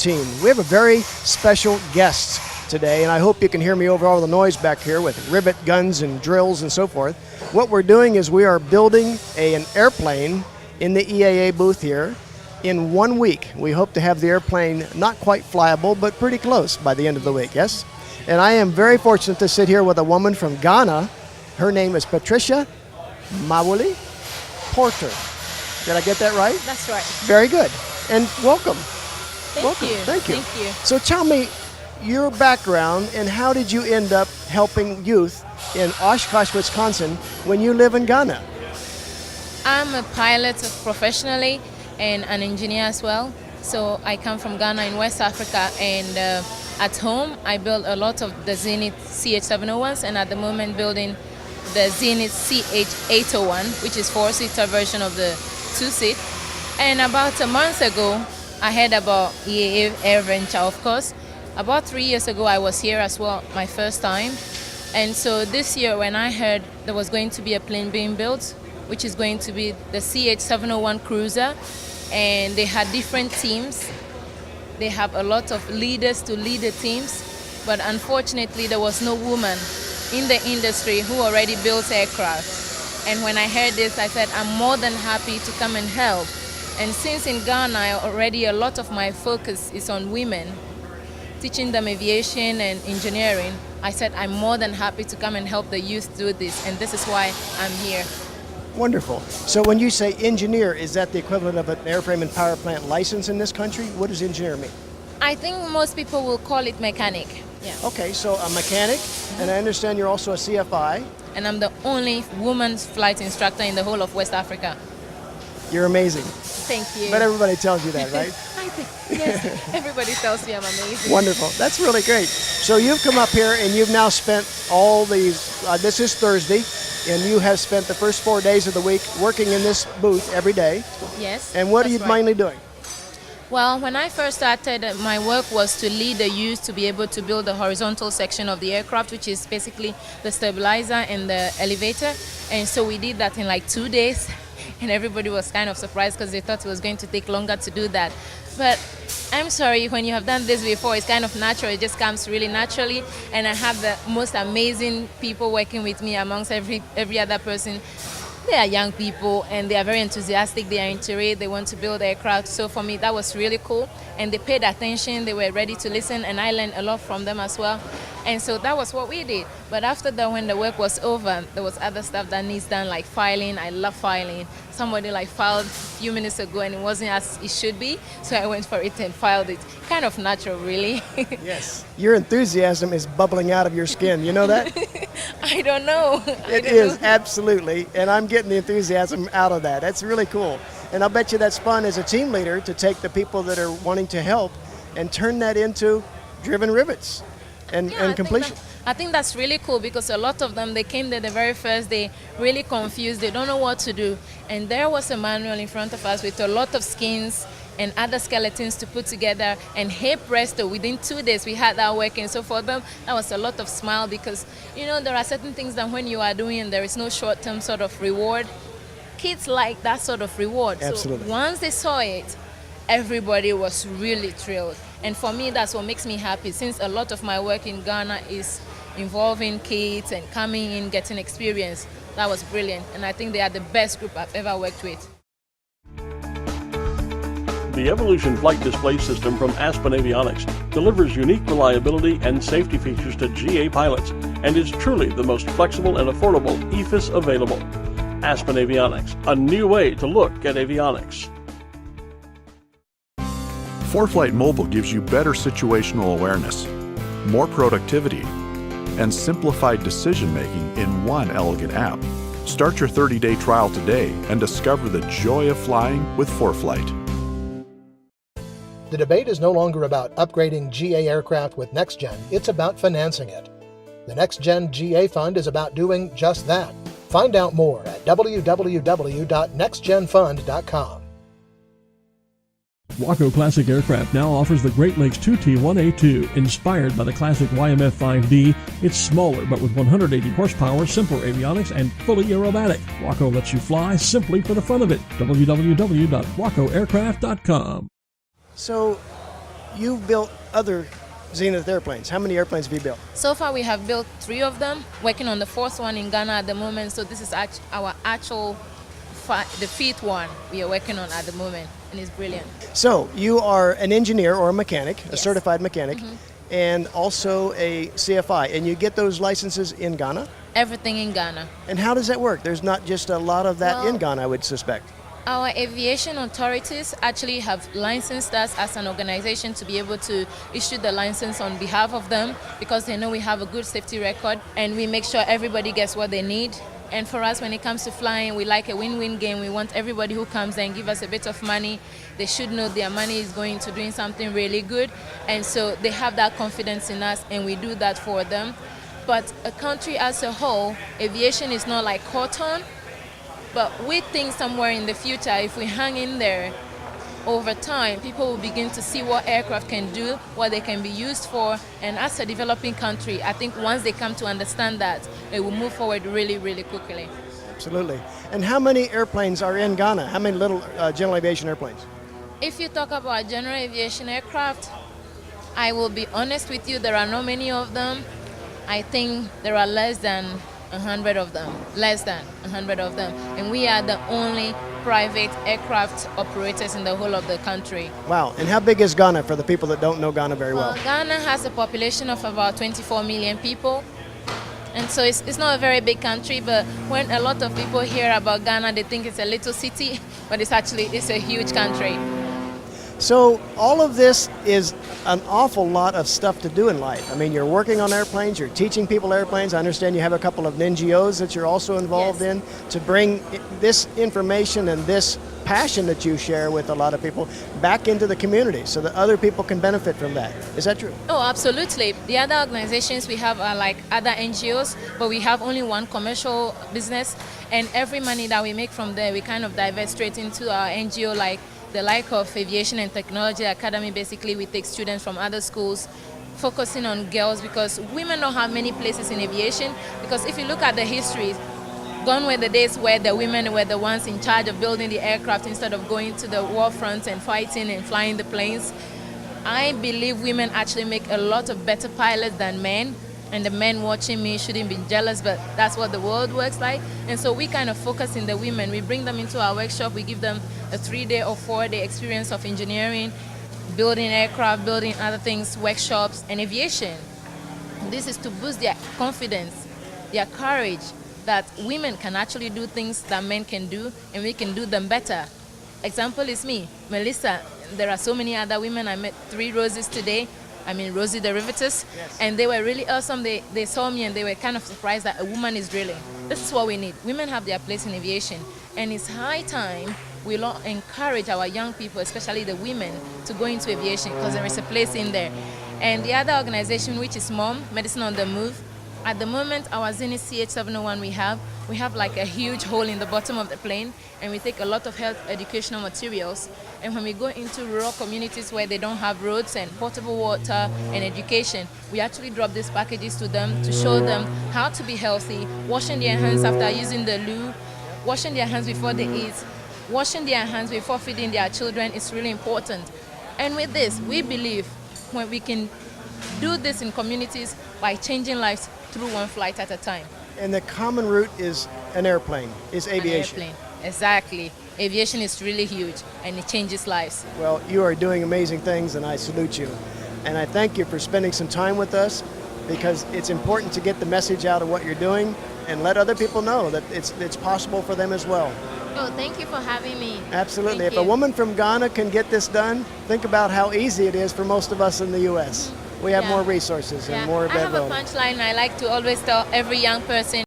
team. We have a very special guest today, and I hope you can hear me over all the noise back here with rivet guns and drills and so forth. What we're doing is we are building an airplane in the EAA booth here in 1 week. We hope to have the airplane not quite flyable, but pretty close by the end of the week, yes? And I am very fortunate to sit here with a woman from Ghana. Her name is Patricia Mawuli Porter. Did I get that right? That's right. Very good. And welcome. Thank you. Thank you. Thank you. So tell me your background and how did you end up helping youth in Oshkosh, Wisconsin when you live in Ghana? I'm a pilot professionally and an engineer as well. So I come from Ghana in West Africa, and at home I build a lot of the Zenith CH701s, and at the moment building the Zenith CH801, which is 4-seater version of the 2-seat. And about a month ago, I heard about EAA Air Venture, of course. About 3 years ago, I was here as well, my first time. And so this year, when I heard there was going to be a plane being built, which is going to be the CH701 Cruiser, and they had different teams. They have a lot of leaders to lead the teams, but unfortunately, there was no woman in the industry who already built aircraft. And when I heard this, I said, I'm more than happy to come and help. And since in Ghana, already a lot of my focus is on women, teaching them aviation and engineering, I said, I'm more than happy to come and help the youth do this. And this is why I'm here. Wonderful. So when you say engineer, is that the equivalent of an airframe and power plant license in this country? What does engineer mean? I think most people will call it mechanic. Yeah. Okay, so a mechanic, and I understand you're also a CFI. And I'm the only woman flight instructor in the whole of West Africa. You're amazing. Thank you. But everybody tells you that, right? I think, yes. Everybody tells me I'm amazing. Wonderful. That's really great. So you've come up here and you've now spent all these, this is Thursday, and you have spent the first 4 days of the week working in this booth every day. Yes. And what are you right. mainly doing? Well, when I first started, my work was to lead the youth to be able to build the horizontal section of the aircraft, which is basically the stabilizer and the elevator. And so we did that in like 2 days. And everybody was kind of surprised because they thought it was going to take longer to do that. But I'm sorry, when you have done this before, it's kind of natural. It just comes really naturally. And I have the most amazing people working with me amongst every other person. They are young people and they are very enthusiastic. They are into it. They want to build aircraft. So for me, that was really cool. And they paid attention. They were ready to listen. And I learned a lot from them as well. And so that was what we did. But after that, when the work was over, there was other stuff that needs done, like filing. I love filing. Somebody like filed a few minutes ago and it wasn't as it should be. So I went for it and filed it. Kind of natural, really. Yes. Your enthusiasm is bubbling out of your skin. You know that? I don't know. It is, absolutely. And I'm getting the enthusiasm out of that. That's really cool. And I'll bet you that's fun as a team leader to take the people that are wanting to help and turn that into driven rivets and completion. I think that's really cool because a lot of them, they came there the very first day really confused. They don't know what to do. And there was a manual in front of us with a lot of skins and other skeletons to put together. And hey presto, within 2 days we had that working. So for them, that was a lot of smile because, you know, there are certain things that when you are doing and there is no short-term sort of reward, kids like that sort of reward. Absolutely. So once they saw it, everybody was really thrilled. And for me, that's what makes me happy since a lot of my work in Ghana is involving kids and coming in, getting experience. That was brilliant. And I think they are the best group I've ever worked with. The Evolution Flight Display System from Aspen Avionics delivers unique reliability and safety features to GA pilots and is truly the most flexible and affordable EFIS available. Aspen Avionics, a new way to look at avionics. ForeFlight Mobile gives you better situational awareness, more productivity, and simplified decision-making in one elegant app. Start your 30-day trial today and discover the joy of flying with ForeFlight. The debate is no longer about upgrading GA aircraft with NextGen, it's about financing it. The NextGen GA Fund is about doing just that. Find out more at www.nextgenfund.com. Waco Classic Aircraft now offers the Great Lakes 2T1A2. Inspired by the classic YMF 5D, it's smaller but with 180 horsepower, simpler avionics, and fully aerobatic. Waco lets you fly simply for the fun of it. www.wacoaircraft.com. So you've built other Zenith airplanes. How many airplanes have you built? So far, we have built 3 of them, working on the 4th one in Ghana at the moment. So this is our actual the 5th one we are working on at the moment, and it's brilliant. So you are an engineer or a mechanic, a Yes. certified mechanic, and also a CFI, and you get those licenses in Ghana? Everything in Ghana. And how does that work? There's not just a lot of that in Well- Ghana, I would suspect. Our aviation authorities actually have licensed us as an organization to be able to issue the license on behalf of them, because they know we have a good safety record and we make sure everybody gets what they need. And for us, when it comes to flying, we like a win-win game. We want everybody who comes and give us a bit of money, they should know their money is going to doing something really good. And so they have that confidence in us, and we do that for them. But a country as a whole, aviation is not like cotton. But we think somewhere in the future, if we hang in there, over time, people will begin to see what aircraft can do, what they can be used for. And as a developing country, I think once they come to understand that, it will move forward really, really quickly. Absolutely. And how many airplanes are in Ghana? How many little general aviation airplanes? If you talk about general aviation aircraft, I will be honest with you, there are not many of them. I think there are less than 100 of them, less than 100 of them. And we are the only private aircraft operators in the whole of the country. Wow. And how big is Ghana for the people that don't know Ghana very well? Well, Ghana has a population of about 24 million people. And so it's not a very big country, but when a lot of people hear about Ghana, they think it's a little city, but it's a huge country. So all of this is an awful lot of stuff to do in life. I mean, you're working on airplanes, you're teaching people airplanes. I understand you have a couple of NGOs that you're also involved Yes. in to bring this information and this passion that you share with a lot of people back into the community so that other people can benefit from that. Is that true? Oh, absolutely. The other organizations we have are like other NGOs, but we have only one commercial business, and every money that we make from there, we kind of divert straight into our NGO, like the like of Aviation and Technology Academy. Basically, we take students from other schools, focusing on girls, because women don't have many places in aviation. Because if you look at the history, gone were the days where the women were the ones in charge of building the aircraft instead of going to the war front and fighting and flying the planes. I believe women actually make a lot of better pilots than men. And the men watching me shouldn't be jealous, but that's what the world works like. And so we kind of focus in the women. We bring them into our workshop. We give them a 3-day or 4-day experience of engineering, building aircraft, building other things, workshops, and aviation. This is to boost their confidence, their courage, that women can actually do things that men can do, and we can do them better. Example is me, Melissa. There are so many other women. I met 3 Roses today. I mean, Rosie Derivatives, Yes. and they were really awesome. They saw me and they were kind of surprised that a woman is drilling. This is what we need. Women have their place in aviation, and it's high time we encourage our young people, especially the women, to go into aviation, because there is a place in there. And the other organization, which is MOM, Medicine on the Move, at the moment, our Zenith CH701 we have like a huge hole in the bottom of the plane, and we take a lot of health educational materials. And when we go into rural communities where they don't have roads and potable water and education, we actually drop these packages to them to show them how to be healthy, washing their hands after using the loo, washing their hands before they eat, washing their hands before feeding their children is really important. And with this, we believe when we can do this in communities by changing lives through one flight at a time. And the common route is an airplane, is aviation. An airplane, exactly. Aviation is really huge, and it changes lives. Well, you are doing amazing things, and I salute you. And I thank you for spending some time with us, because it's important to get the message out of what you're doing and let other people know that it's possible for them as well. Oh, thank you for having me. Absolutely. Thank If a you. woman from Ghana can get this done, think about how easy it is for most of us in the U.S. We have Yeah. more resources and more I have a available. punchline I like to always tell every young person.